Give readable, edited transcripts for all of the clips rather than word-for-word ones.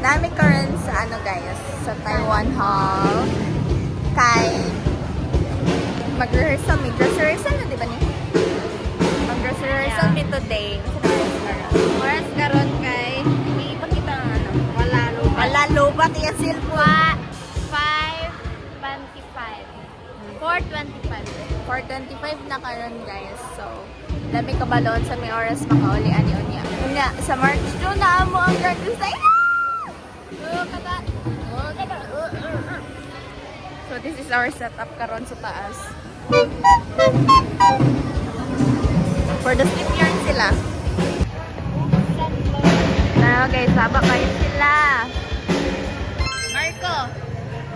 Nami karon sa ano guys, sa Taiwan Hall. Kay mag-rehearsal, may dress rehearsal na, di ba ni? Mag-dress rehearsal mi today. Oras karon kay Ipakita ang ano. wala lupa. Wala lobat iya cellphone. 5:25. 4:25. 4:25 na karon guys. So, dami kabalon sa may oras makauli ani unya. Unya sa March 2 na amo ang Grand Design. So this is our setup karon sa taas. For the sleep yarn sila. Na guys, haba kayo sila. Marco,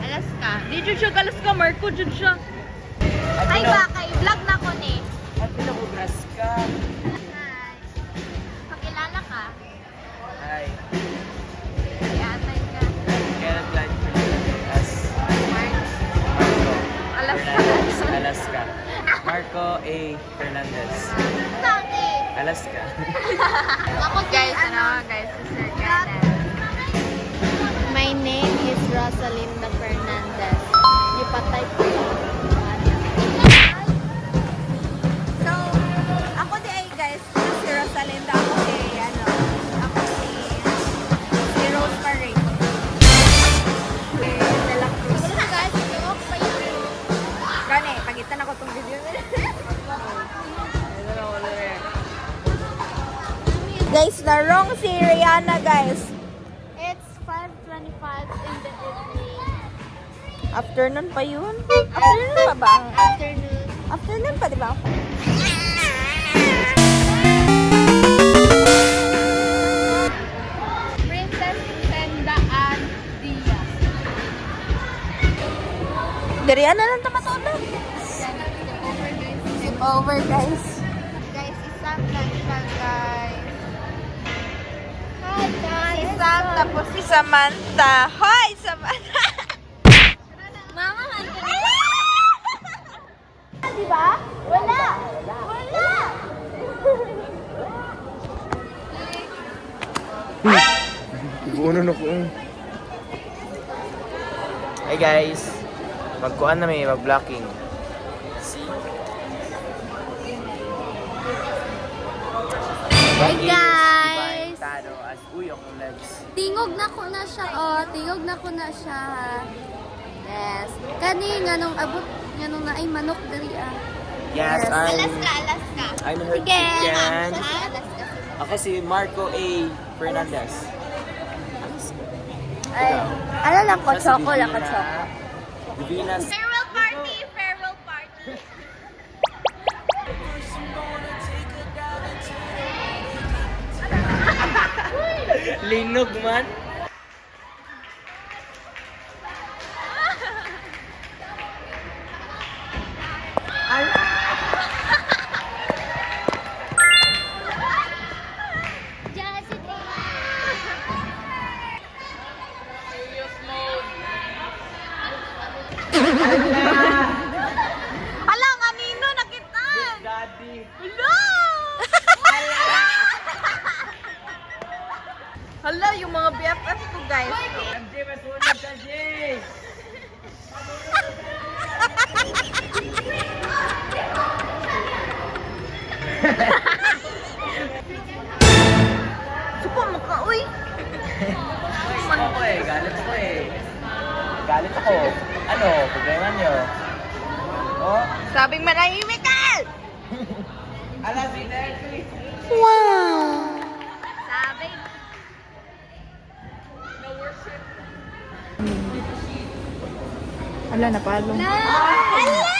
alas ka. Di jud siya alas ka, Marco jud siya. Ay ba kay vlog na ko ni. At pinabubras ka. Hi. Pakilala ka. Hi. Iatay ka. Kenneth Blanchard as Marco Alas Fernandez, Alaska. Marco A. Fernandez, Saki. Alaska. Ako Guys, ano guys, si Sir Kenneth. My name is Rosalinda Fernandez. Ipatay ko. So, ako di ay guys, si Rosalinda, ako si Rosemary. De La Cruz. Guys, joke pa yun. Gani, pagitan ako tong video nila. Guys, na wrong si Rihanna guys. It's 5:25 in the evening. Afternoon pa yun? Afternoon pa ba? Afternoon. Afternoon pa, di ba? Princess Senda and Dia. Rihanna lang tamatulog. Sleep over guys. Guys, isang nagpag guys. Hi guys. Si Sam, tapos si Samantha. Hoy, Samantha! Mama, Di ba? Wala! Wala! Ibuunan ako. Hey guys. Magkuhan na may mag-blocking. See? Hey guys. Tado as uyok ng legs. Tingog na ko na siya, oh. Tingog na ko na siya. Yes. Kani, nga nung abot, nga nung na ay manok dali ah. Yes, Alaska. I'm her Sige. chicken. Alaska. Ako si Marco A. Fernandez. Ay, ano lang ko, choco lang ko, choco. Divinas. Farewell party. Linog man. Hala, kanino nakita? Daddy. Hala! Hala, yung mga BFF ko guys. MJ, masunod ka, Jay! Suko mo ka, uy. Ako galit ako Galit ako. Ano, problema niyo? Oh? Sabing manahimik ka! Ala, si Leslie! Sabi. Hala, napalo. Hala!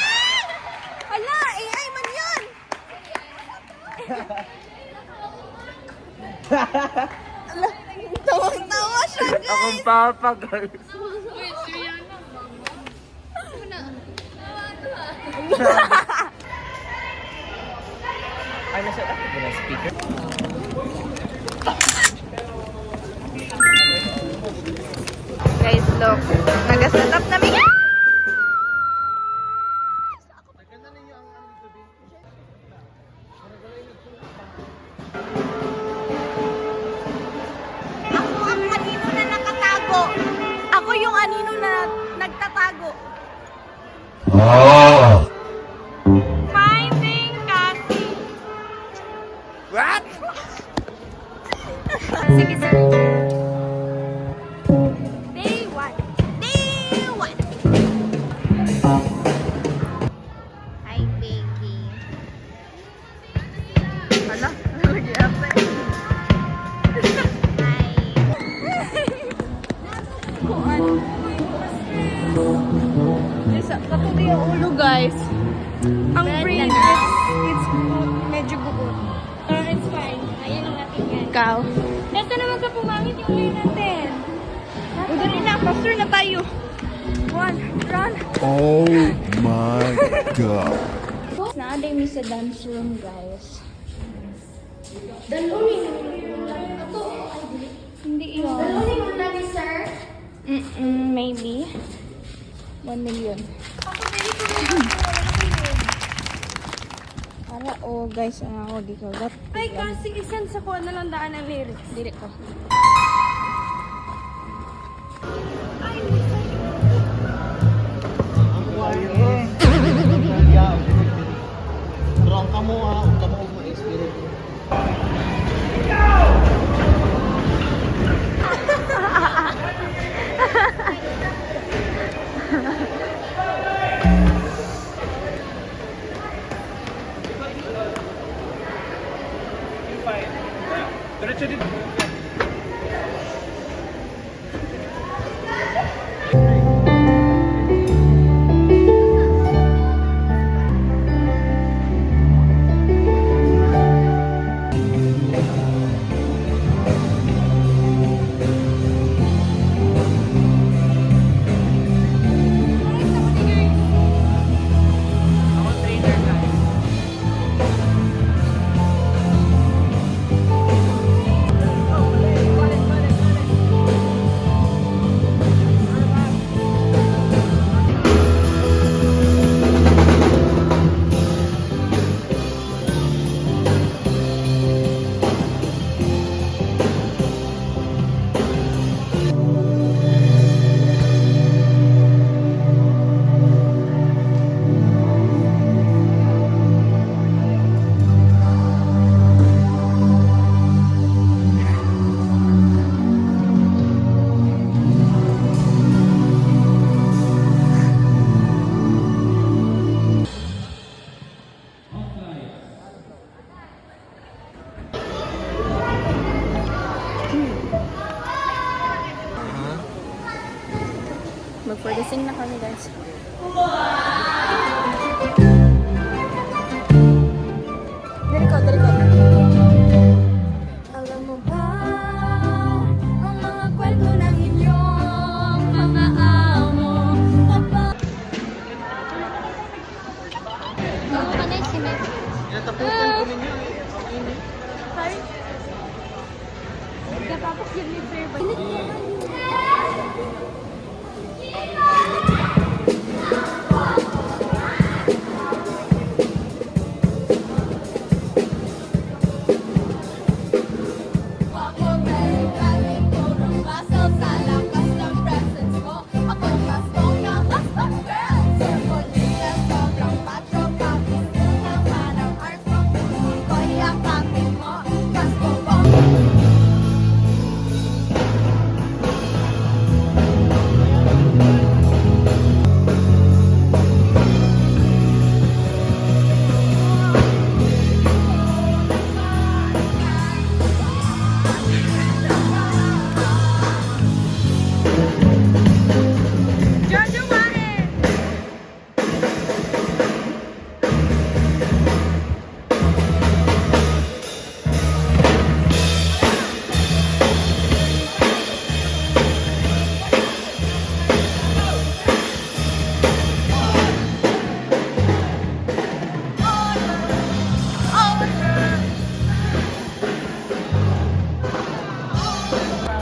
Hala, AI man yun! Hala, tawang-tawa siya, guys! Akong papa, guys. Ay, nasa ako ba na speaker? Guys, look. Nag-set up namin. Ako ang kanino na nakatago. Sige, sige. Day 1. Day 1. Hi, baby. Hala, lagi ate. Hi. Kuan. Isa, katuloy yung ulo, guys. Ang brain, it's medyo buot. It's fine. Ayan ang ating yan. Ikaw. Ito naman sa pumangit yung hair natin. O, dali na. Faster na tayo. One, run. Oh my god. Naaday mi sa dance room, guys. Hindi yun. Maybe. 1 million. Para guys, ako di ko gat. Ay, kasi isan sa kuha na lang daan ang lyrics. Dili ko. Pero ang kamo ang kamo mo experience. Mag-producing na kami, guys. Dali ko, dali ko. Alam mo ba ang mga kwento ng inyong mga amo? Ako ka na si Messi. Inatapusan ko ninyo. Sorry? Katapos yun ni Sir.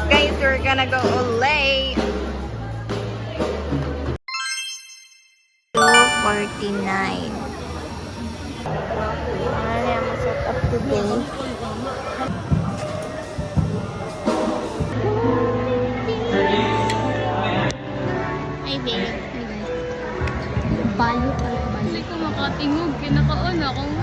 Guys, we're gonna go Olay. 2:49. Ano yung set up today? Hi, babe. Balo pala. Hindi ko makatingog. Kinakaon akong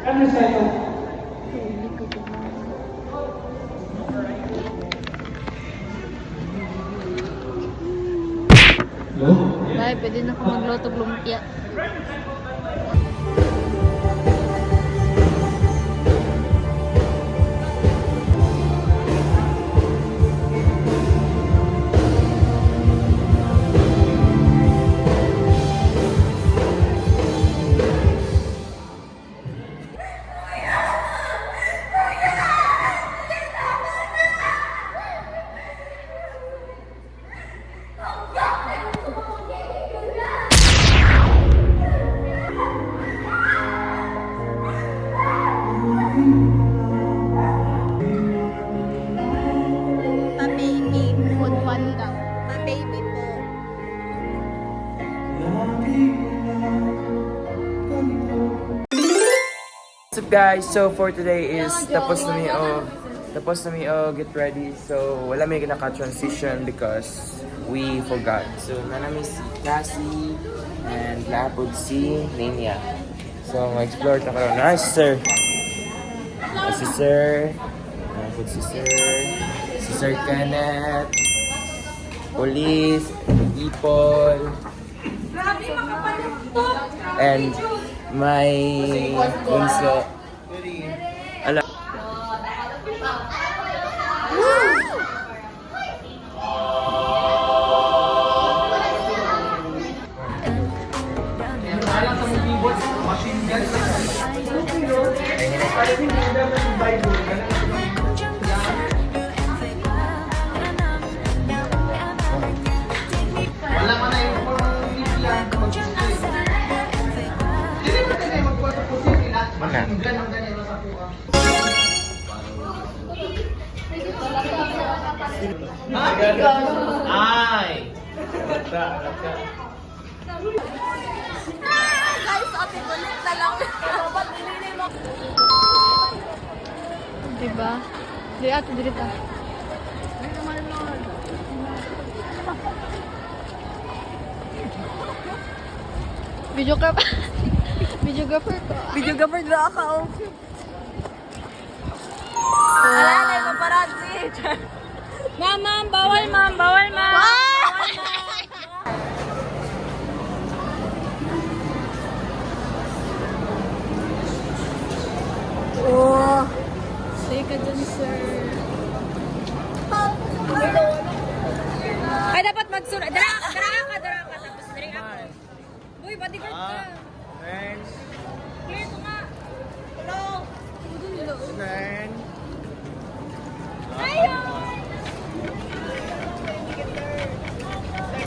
Bye, pwede na ako maglotog lumpia. Pa-baby. Food fun daw. Pa-baby po. What's up guys? So for today is tapos na mi get ready. So wala may naka-transition because we forgot. So nanami si Cassie and lapod si Nania. So ma-explore ta karon. Nice sir. Si sir. Lapod si sir. Si Sir Kenneth. Police. People. And my bunso. Ala. Wala man na yung Biblia. Hindi mo tayo magkwento po sila. Mana? Ganun-ganun sa puwa. Ay! Guys, ate, ulit na lang. Diba? Dili ato, dili ta. Videographer. Videographer ko. Videographer na ako. Wala na yung paparazzi. Ma'am, bawal ma'am, bawal ma'am. Oh. Say ka dun, sir. Ay, dapat magsura. Dara ka. Tapos dara ako. Uy, bodyguard ka. Clear ko nga. Hello.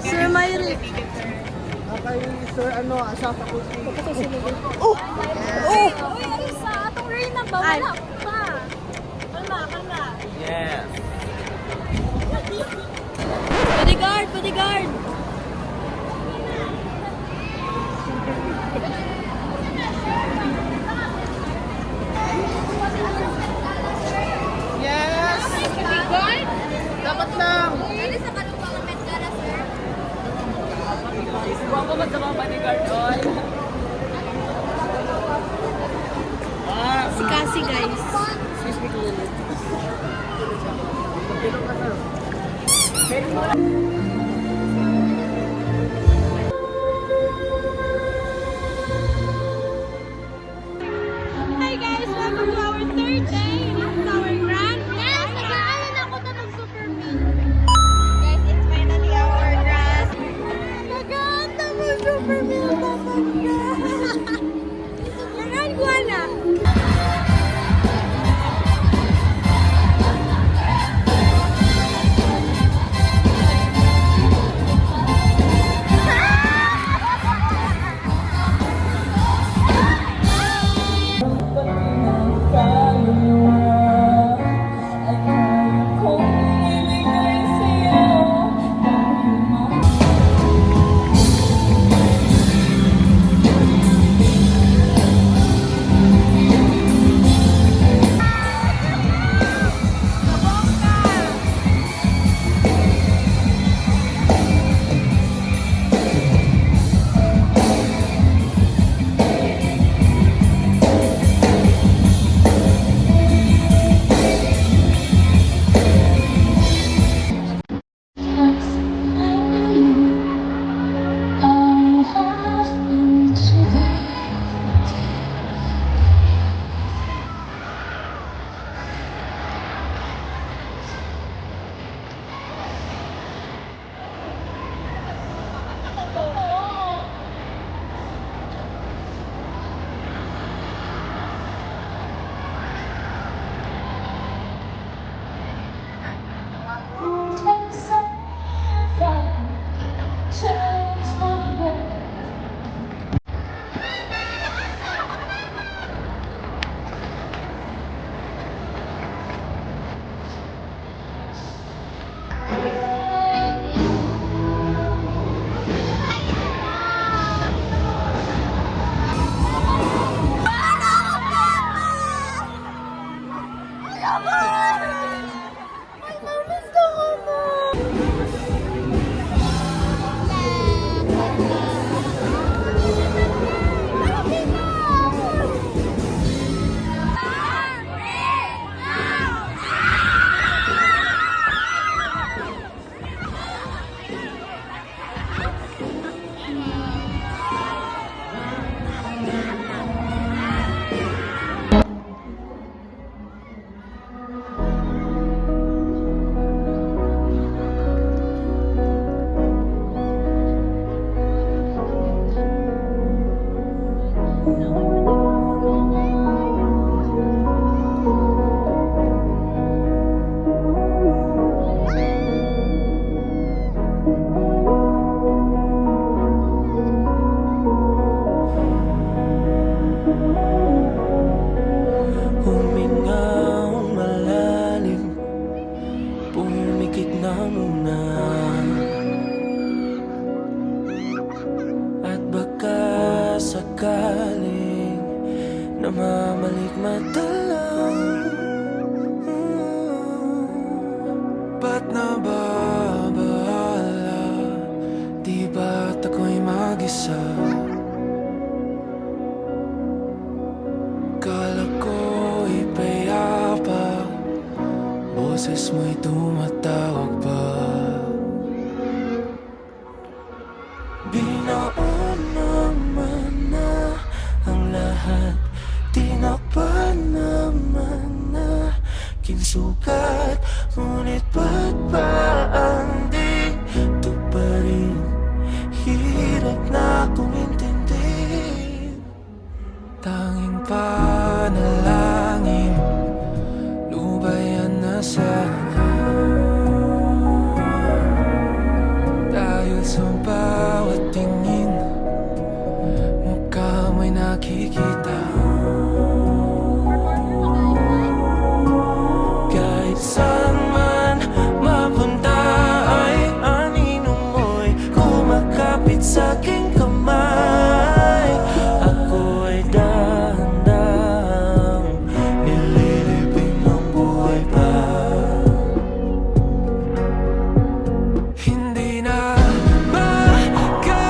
Sir Myrick. Okay, sir, ano, asafa ko si... Uy, Arisa, atong Reyna ba? Wala pa. Kalma. Yeah. Bodyguard. Yes! Dapat lang! Pwede sa kalupang ng Medgara, sir. Si Cassie, guys. Hi guys, welcome to our third day in our grand. Yes, nag-aalan ako na mag-superman. Guys, it's finally our grand. Naganda mo Superman dapat ka. Nangan ko na. sugat, ngunit ba't ba ang dito pa rin? Hirap na akong intindihin. Tanging panalangin, lubayan na sana. Dahil sa bawat tingin, mukha mo'y nakikita. Kahit saan man mapunta ay anino mo'y kumakapit sa aking kamay. Ako ay dahan-dahang nililibing ng buhay pa. Hindi na makalaya,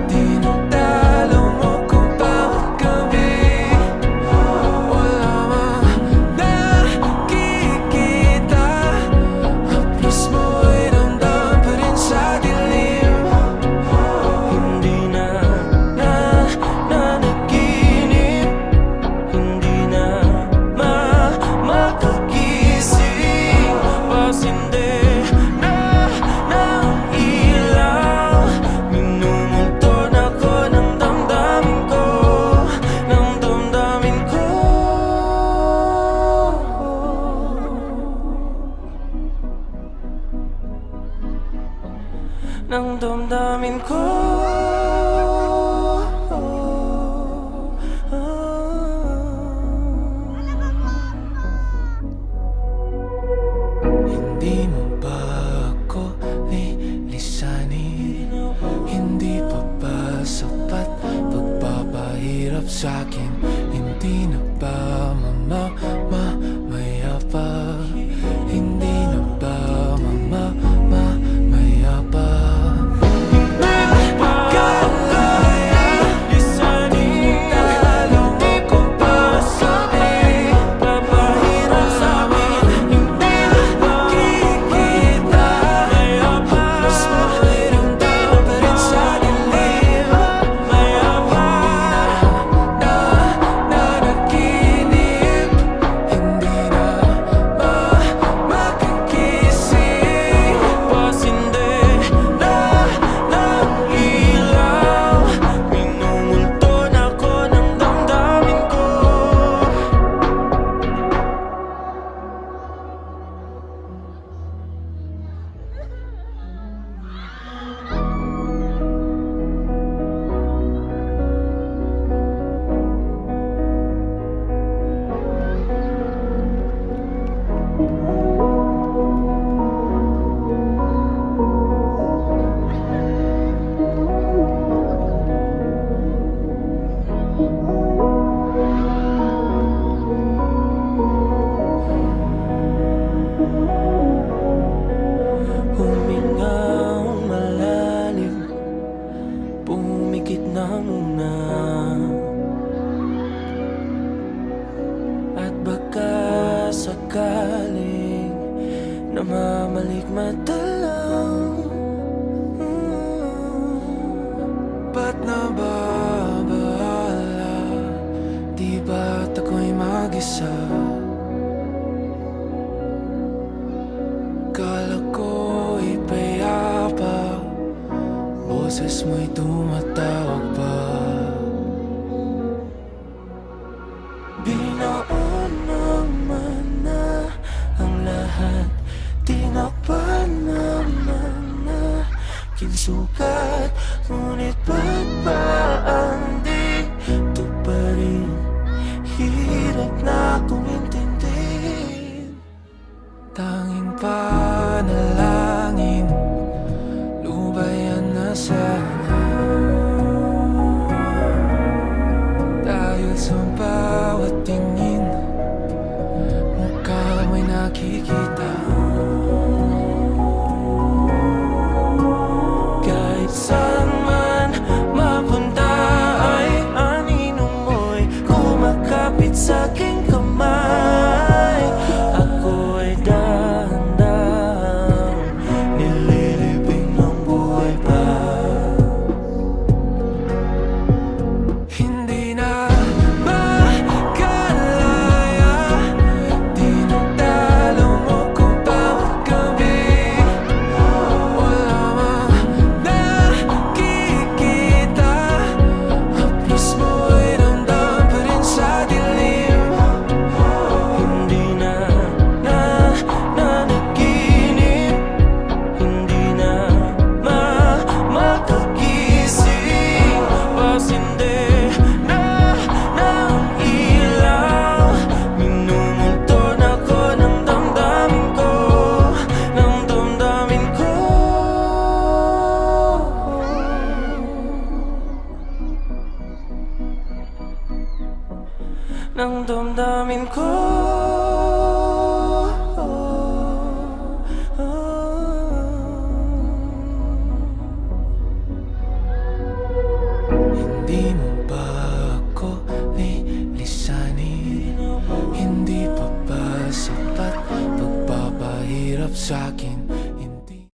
dinadalaw mo kung bawat gabi. Wala mang nakikita, haplos mo'y ramdam pa rin sa dilim. Hindi na nanaginip, hindi na makagising. Pasinde na ng ilaw, minumulton ako ng damdamin ko, ng damdamin ko. Ng damdamin ko. Hindi mo ba ako lilisanin? Hindi pa ba sapat pagpapahirap sa'kin? Hindi na ba mamayapa? Hindi na ba mamayapa? Hindi pa kaya lisanin, alam mo kung pasabi, papahirap sa'min. Hindi nakikita, mas mahiramdam pa rin sa dilim. Mayapa na nanaginip, hindi na makagising. Pasinde na ng ilaw, minumulton ako ng damdamin ko. Humingang malalim, pumikit na muna, at baka sakaling namamalikmadalang. Ba't nababahala? Di ba't ako'y mag-isa? Kala ko'y payapa, boses mo'y tumatawag pa. Binaon naman na ang lahat, tinakpan naman na kinsukat, ngunit ba't ba ang dito pa rin? Hirap na akong intindihin. Tanging panalangin, lubayan na sana. Dahil sa bawat tingin, mukha mo'y nakikita. Kahit saan man mapunta ay anino mo'y kumakapit sa aking kamay. damdamin ko. Hindi mo ba ako lilisanin? Hindi pa ba sapat pagpapahirap sa'kin?